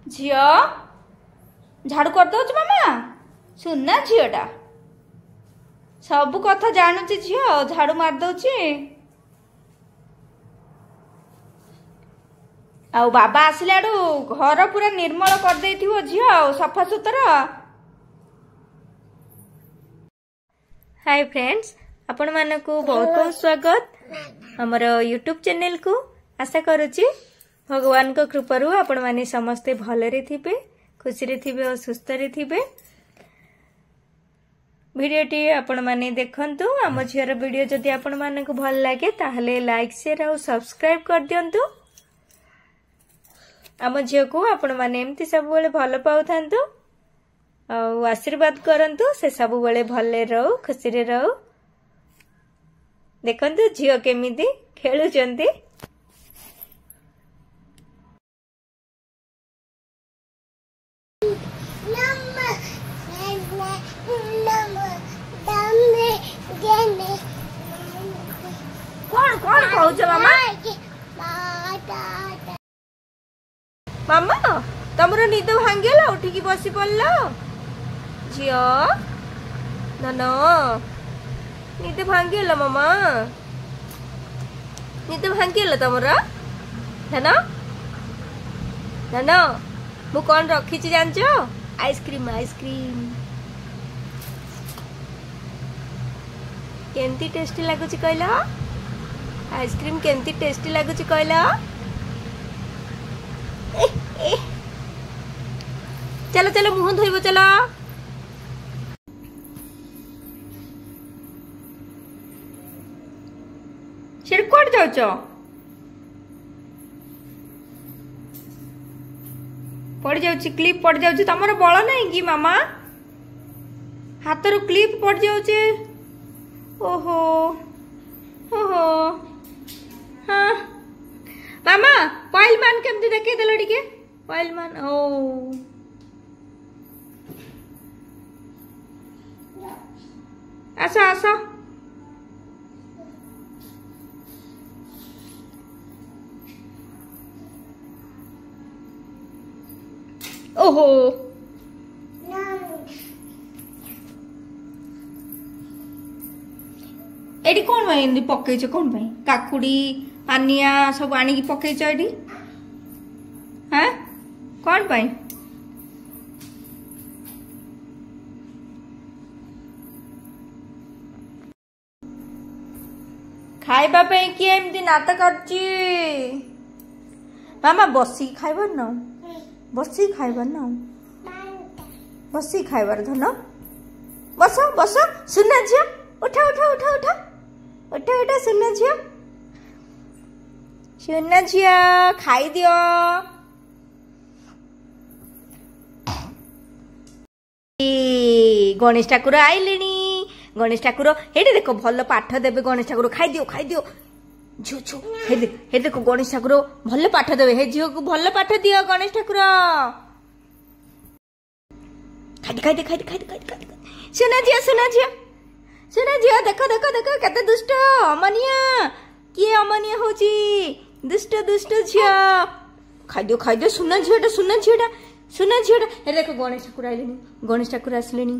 झियो झाड़ू कर दो मामा सुनना झीटा सब कथा जानुची झियो झाड़ू मार दउची आउ बाबा आसिला घर पूरा निर्मल कर देथिवो झियो सफा सुतरा। हाय फ्रेंड्स आपण मानकु बहुत बहुत स्वागत हमर यूट्यूब चैनल को। आशा करूची भगवान को कृपारू आपण माने समस्ते भलरे थिबे खुशी रे थिबे और सुस्थ रे थिबे। वीडियोटी आपण माने देखंतु आम झियर वीडियो जदि आपण मानकु भल लागे ताहले लाइक शेयर और सब्सक्राइब कर दियंतु। आम झियो को आपण माने एमती सब बेले भल पाउथांतु और आशीर्वाद करंतु से सब बेले भले रहू खुशी रे रहू। देखंतु झियो केमिति खेलुचंती। कौन कौन कहूच मामा मामा तमरो निद भांगेला उठिकी बसी पड़ल झियो नन निद भांगेला मामा निद भांगेला तमरो नन नन मु कौन रखी जानचो आइसक्रीम आइसक्रीम केमती टेस्टी लगुच कहला आइसक्रीम केमती टेस्टी लगुच कहला। चलो चलो मुह धोइब चलो सिर कोड जाउचो पड़ जाउची क्लिप पड़ जाउची तमर बळ नहीं कि मामा हाथ रो क्लिप पड़ जाउची। ओहो ओहो हाँ मामा पॉइल मान केमती देखे देलो टिके पॉइल मान ओ आसा आसा ओहो एडी कौन भाई एमती पकईच कौन भाई काकुड़ी पानिया सब आनिकी पकईच एडी हाँ कौन भाई खाइबा पे किए एमती नाट करची मामा बसी खाइबार न बसी खाइबार न बसी खाइबार धन बस बस सुना झियो उठा उठा उठा उठा उठा उठा सुना झियो सुना झियो खाई दियो गणेश ठाकुर आइले गणेश ठाकुर हेडे देखो भल पाठ देवे गणेश ठाकुर खाई दियो झियो झियो हे देखो गणेश ठाकुर भल पाठ देवे हे झियो को भल पाठ दियो गणेश ठाकुर खाई दे सुना झियो सुना झियो सुना झियो देखो देखो देखो केते दुष्ट अमनिया किए अमनिया होची दुष्ट दुष्ट झियो खाई दियो सुना झियोटा सुना झियोटा हे देखो गणेश ठाकुर आइलेनी गणेश ठाकुर आसलेनी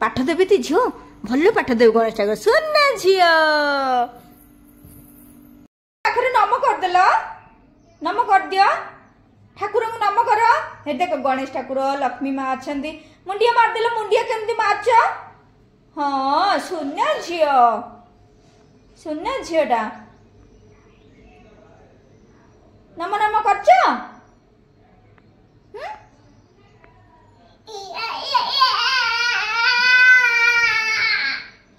पाठ देवे ती झियो भल पाठ देवे गणेश ठाकुर सुना झियो आखरे नम कर देलो नम कर दियो ठाकुर को नम कर हे देखो गणेश ठाकुर लक्ष्मी माँ अछंती मुंडिया मार देलो मुंडिया केमती मारछ हाँ सुना झियोटा नम नम करछ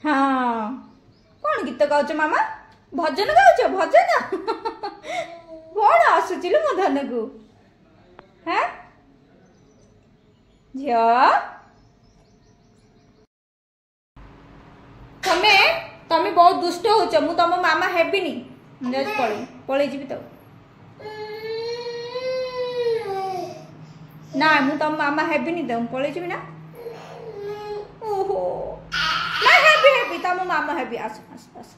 हाँ कौन गीत गाउछ मामा भजन गाउछ भजन कौन आसुचिलु मो धन को हाँ झियो तमे तमे बहुत दुष्ट होच मु तम मामा हेबिनी पळे जीवी तो ना मु तम मामा हेबिनी तो पळे जीवी ना ओहो ना हेबी तम मामा हेबी आस आस आस